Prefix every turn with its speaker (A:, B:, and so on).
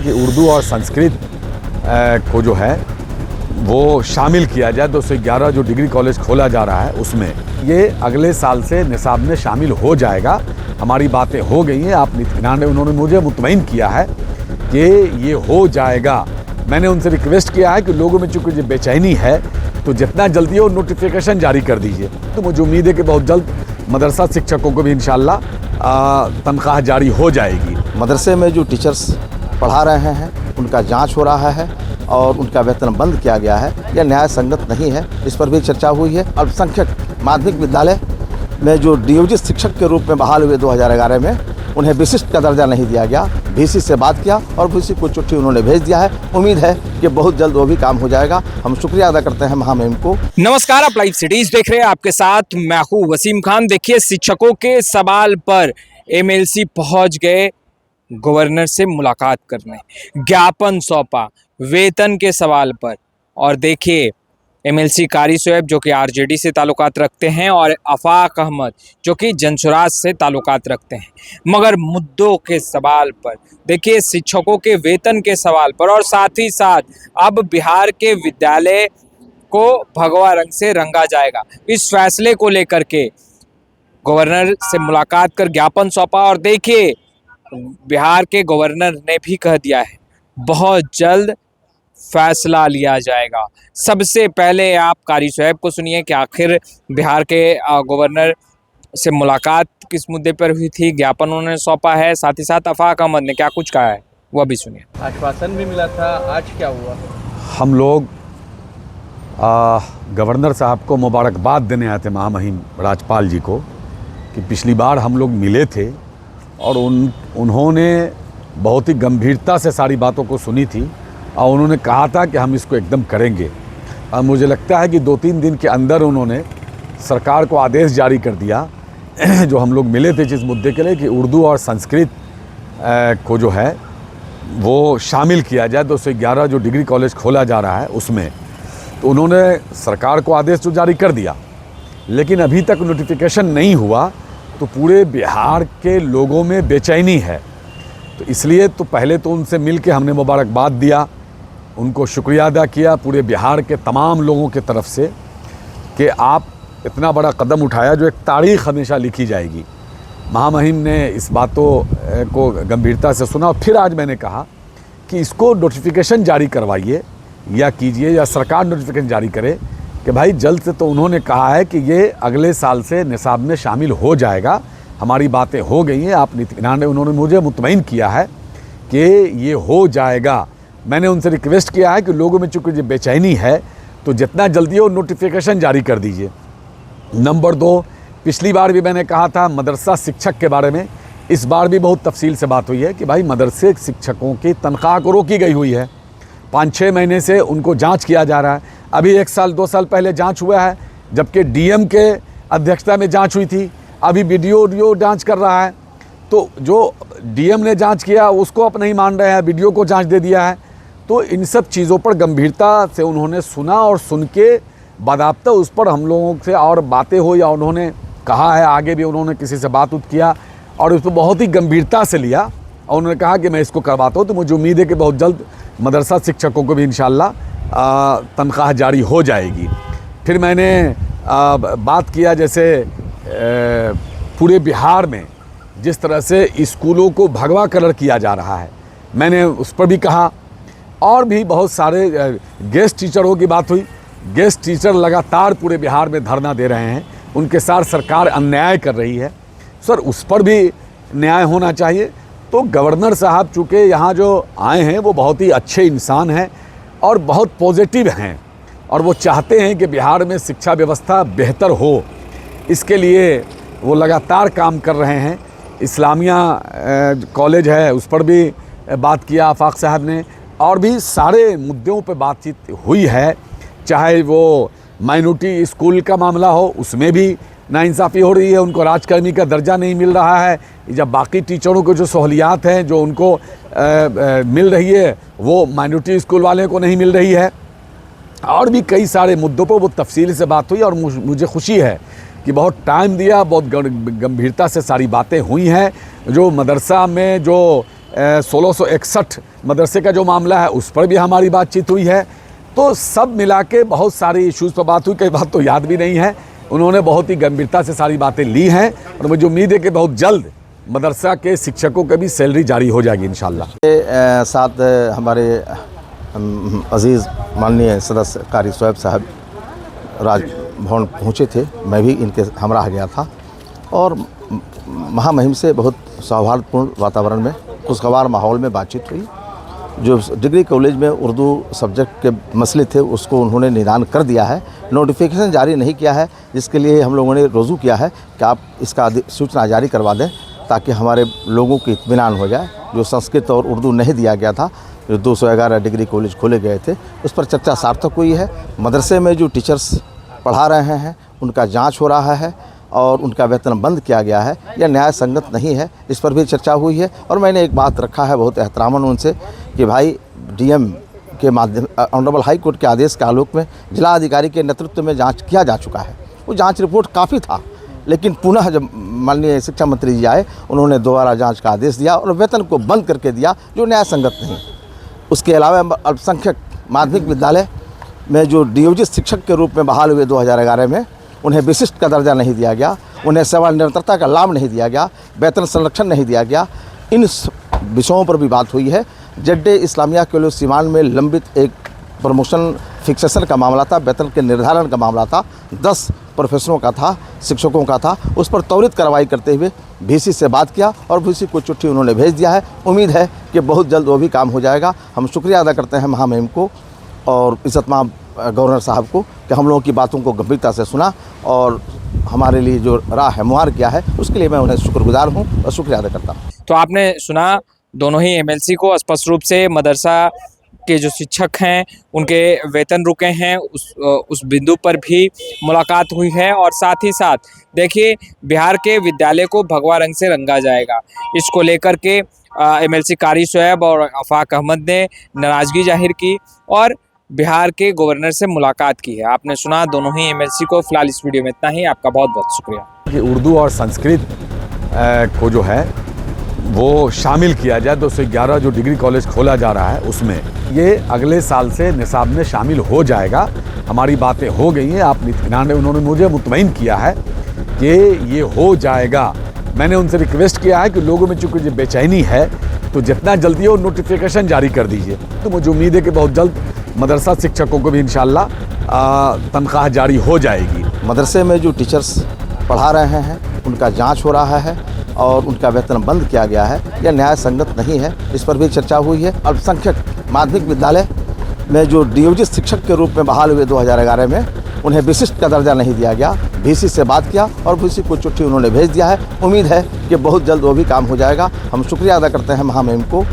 A: कि उर्दू और संस्कृत को जो है वो शामिल किया जाए। 211 जो डिग्री कॉलेज खोला जा रहा है उसमें ये अगले साल से निसाब में शामिल हो जाएगा। हमारी बातें हो गई हैं, आप इत्मीनान ने उन्होंने मुझे मुतमईन किया है कि ये हो जाएगा। मैंने उनसे रिक्वेस्ट किया है कि लोगों में चूँकि बेचैनी है तो जितना जल्दी हो नोटिफिकेशन जारी कर दीजिए। तो मुझे उम्मीद है कि बहुत जल्द मदरसा शिक्षकों को भी इंशाअल्लाह तनख्वाह जारी हो जाएगी।
B: मदरसे में जो टीचर्स पढ़ा रहे हैं उनका जांच हो रहा है और उनका वेतन बंद किया गया है, यह न्याय संगत नहीं है। इस पर भी चर्चा हुई है। अल्पसंख्यक माध्यमिक विद्यालय में जो नियोजित शिक्षक के रूप में बहाल हुए 2011 में उन्हें विशिष्ट का दर्जा नहीं दिया गया। VC से बात किया और VC को चिट्ठी उन्होंने भेज दिया है। उम्मीद है कि बहुत जल्द वो भी काम हो जाएगा। हम शुक्रिया अदा करते हैं महामहिम को।
C: नमस्कार, आप लाइव सिटीज देख रहे हैं, आपके साथ मैं हूं वसीम खान। देखिए, शिक्षकों के सवाल पर MLC पहुंच गए गवर्नर से मुलाकात करने, ज्ञापन सौंपा वेतन के सवाल पर। और देखिए, MLC कारी शोएब जो कि RJD से ताल्लुकात रखते हैं और आफाक अहमद जो कि जनसुराज से ताल्लुकात रखते हैं, मगर मुद्दों के सवाल पर, देखिए शिक्षकों के वेतन के सवाल पर और साथ ही साथ अब बिहार के विद्यालय को भगवा रंग से रंगा जाएगा, इस फैसले को लेकर के गवर्नर से मुलाकात कर ज्ञापन सौंपा। और देखिए, बिहार के गवर्नर ने भी कह दिया है बहुत जल्द फैसला लिया जाएगा। सबसे पहले आप कारी शोएब को सुनिए कि आखिर बिहार के गवर्नर से मुलाकात किस मुद्दे पर हुई थी, ज्ञापन उन्होंने सौंपा है, साथ ही साथ आफाक अहमद ने क्या कुछ कहा है वह भी सुनिए।
D: आश्वासन भी मिला था, आज क्या हुआ?
A: हम लोग गवर्नर साहब को मुबारकबाद देने आए थे, महामहिम राज्यपाल जी को, कि पिछली बार हम लोग मिले थे और उन्होंने बहुत ही गंभीरता से सारी बातों को सुनी थी और उन्होंने कहा था कि हम इसको एकदम करेंगे। और मुझे लगता है कि 2-3 दिन के अंदर उन्होंने सरकार को आदेश जारी कर दिया जो हम लोग मिले थे जिस मुद्दे के लिए, कि उर्दू और संस्कृत को जो है वो शामिल किया जाए। 211 जो डिग्री कॉलेज खोला जा रहा है उसमें, तो उन्होंने सरकार को आदेश तो जारी कर दिया, लेकिन अभी तक नोटिफिकेशन नहीं हुआ। तो पूरे बिहार के लोगों में बेचैनी है, तो इसलिए तो पहले तो उनसे मिल के हमने मुबारकबाद दिया, उनको शुक्रिया अदा किया पूरे बिहार के तमाम लोगों के तरफ से कि आप इतना बड़ा कदम उठाया जो एक तारीख़ हमेशा लिखी जाएगी। महामहिम ने इस बातों को गंभीरता से सुना और फिर आज मैंने कहा कि इसको नोटिफिकेशन जारी करवाइए या कीजिए, या सरकार नोटिफिकेशन जारी करे कि भाई जल्द से। तो उन्होंने कहा है कि ये अगले साल से निसाब में शामिल हो जाएगा। हमारी बातें हो गई हैं, आप इत्मीनान ने उन्होंने मुझे मुतमईन किया है कि ये हो जाएगा। मैंने उनसे रिक्वेस्ट किया है कि लोगों में चूँकि बेचैनी है तो जितना जल्दी हो नोटिफिकेशन जारी कर दीजिए। नंबर 2, पिछली बार भी मैंने कहा था मदरसा शिक्षक के बारे में, इस बार भी बहुत तफसील से बात हुई है कि भाई मदरसे शिक्षकों की तनख्वाह को रोकी गई हुई है। 5-6 महीने से उनको जांच किया जा रहा है। अभी 1 साल 2 साल पहले जांच हुआ है, जबकि DM के अध्यक्षता में जांच हुई थी। अभी BDO जांच कर रहा है। तो जो DM ने जांच किया उसको आप नहीं मान रहे हैं, BDO को जांच दे दिया है। तो इन सब चीज़ों पर गंभीरता से उन्होंने सुना और सुन के बाकायदा उस पर हम लोगों से और बातें हुई, या उन्होंने कहा है आगे भी उन्होंने किसी से बात किया और उसको बहुत ही गंभीरता से लिया और उन्होंने कहा कि मैं इसको करवाता हूँ। तो मुझे उम्मीद है कि बहुत जल्द मदरसा शिक्षकों को भी इंशाअल्लाह तनख्वाह जारी हो जाएगी। फिर मैंने बात किया जैसे पूरे बिहार में जिस तरह से स्कूलों को भगवा कलर किया जा रहा है, मैंने उस पर भी कहा। और भी बहुत सारे गेस्ट टीचरों की बात हुई। गेस्ट टीचर लगातार पूरे बिहार में धरना दे रहे हैं, उनके साथ सरकार अन्याय कर रही है। सर, उस पर भी न्याय होना चाहिए। तो गवर्नर साहब चूँकि यहाँ जो आए हैं वो बहुत ही अच्छे इंसान हैं और बहुत पॉजिटिव हैं और वो चाहते हैं कि बिहार में शिक्षा व्यवस्था बेहतर हो, इसके लिए वो लगातार काम कर रहे हैं। इस्लामिया कॉलेज है उस पर भी बात किया आफाक साहब ने, और भी सारे मुद्दों पर बातचीत हुई है। चाहे वो माइनॉरिटी स्कूल का मामला हो, उसमें भी नाइंसाफ़ी हो रही है, उनको राजकर्मी का दर्जा नहीं मिल रहा है। जब बाकी टीचरों को जो सहूलियात हैं जो उनको मिल रही है वो माइनॉरिटी स्कूल वाले को नहीं मिल रही है। और भी कई सारे मुद्दों पर वो तफसील से बात हुई और मुझे खुशी है कि बहुत टाइम दिया, बहुत गंभीरता से सारी बातें हुई हैं। जो मदरसा में जो 1661 मदरसे का जो मामला है उस पर भी हमारी बातचीत हुई है। तो सब मिला के बहुत सारे इश्यूज़ पर बात हुई, कई बात तो याद भी नहीं है। उन्होंने बहुत ही गंभीरता से सारी बातें ली हैं और मुझे उम्मीद है कि बहुत जल्द मदरसा के शिक्षकों की भी सैलरी जारी हो जाएगी इंशाल्लाह।
B: साथ हमारे अजीज़ माननीय सदस्य कारी शोएब साहब राजभवन पहुँचे थे, मैं भी इनके हमराह गया था और महामहिम से बहुत सौहार्दपूर्ण वातावरण में, खुशगवार माहौल में बातचीत हुई। जो डिग्री कॉलेज में उर्दू सब्जेक्ट के मसले थे उसको उन्होंने निदान कर दिया है, नोटिफिकेशन जारी नहीं किया है, जिसके लिए हम लोगों ने रुजू किया है कि आप इसका सूचना जारी करवा दें ताकि हमारे लोगों को इत्मीनान हो जाए। जो संस्कृत और उर्दू नहीं दिया गया था, जो 211 डिग्री कॉलेज खोले गए थे, उस पर चर्चा सार्थक हुई है। मदरसे में जो टीचर्स पढ़ा रहे हैं उनका जांच हो रहा है और उनका वेतन बंद किया गया है, यह न्याय संगत नहीं है, इस पर भी चर्चा हुई है। और मैंने एक बात रखा है बहुत एहतरामन उनसे कि भाई डीएम के माध्यम ऑनरेबल हाई कोर्ट के आदेश के आलोक में जिला अधिकारी के नेतृत्व में जांच किया जा चुका है। वो जांच रिपोर्ट काफ़ी था, लेकिन पुनः जब माननीय शिक्षा मंत्री जी आए उन्होंने दोबारा जांच का आदेश दिया और वेतन को बंद करके दिया, जो न्याय संगत नहीं। उसके अलावा अल्पसंख्यक माध्यमिक विद्यालय में जो नियोजित शिक्षक के रूप में बहाल हुए 2011 में उन्हें विशिष्ट का दर्जा नहीं दिया गया, उन्हें सेवा निरंतरता का लाभ नहीं दिया गया, वेतन संरक्षण नहीं दिया गया। इन विषयों पर भी बात हुई है। जड्डे इस्लामिया कॉलेज सीवान में लंबित एक प्रमोशन फिक्सेशन का मामला था, वेतन के निर्धारण का मामला था, 10 प्रोफेसरों का था, शिक्षकों का था। उस पर त्वरित कार्रवाई करते हुए VC से बात किया और VC को चिट्ठी उन्होंने भेज दिया है। उम्मीद है कि बहुत जल्द वो भी काम हो जाएगा। हम शुक्रिया अदा करते हैं महामहिम को और इज़्ज़तमाब गवर्नर साहब को कि हम लोगों की बातों को गंभीरता से सुना और हमारे लिए जो राह हमवार किया है उसके लिए मैं उन्हें शुक्रगुजार हूँ और शुक्रिया अदा करता हूँ।
C: तो आपने सुना, दोनों ही MLC को स्पष्ट रूप से मदरसा के जो शिक्षक हैं उनके वेतन रुके हैं, उस बिंदु पर भी मुलाकात हुई है। और साथ ही साथ देखिए, बिहार के विद्यालय को भगवा रंग से रंगा जाएगा, इसको लेकर के MLC कारी शोएब और आफाक अहमद ने नाराज़गी जाहिर की और बिहार के गवर्नर से मुलाकात की है। आपने सुना दोनों ही MLC को। फिलहाल इस वीडियो में इतना ही। आपका बहुत बहुत शुक्रिया।
A: कि उर्दू और संस्कृत को जो है वो शामिल किया जाए। 211 जो डिग्री कॉलेज खोला जा रहा है उसमें ये अगले साल से निसाब में शामिल हो जाएगा। हमारी बातें हो गई हैं, आप इत्मीनान, उन्होंने मुझे मुतमईन किया है कि ये हो जाएगा। मैंने उनसे रिक्वेस्ट किया है कि लोगों में चूँकि बेचैनी है तो जितना जल्दी हो नोटिफिकेशन जारी कर दीजिए। तो मुझे उम्मीद है कि बहुत जल्द मदरसा शिक्षकों को भी इंशाल्लाह तनख्वाह जारी हो जाएगी।
B: मदरसे में जो टीचर्स पढ़ा रहे हैं उनका जांच हो रहा है और उनका वेतन बंद किया गया है, यह न्याय संगत नहीं है, इस पर भी चर्चा हुई है। अल्पसंख्यक माध्यमिक विद्यालय में जो नियोजित शिक्षक के रूप में बहाल हुए 2011 में उन्हें विशिष्ट का दर्जा नहीं दिया गया, VC से बात किया और VC को चिट्ठी उन्होंने भेज दिया है। उम्मीद है कि बहुत जल्द वो भी काम हो जाएगा। हम शुक्रिया अदा करते हैं महामहिम को।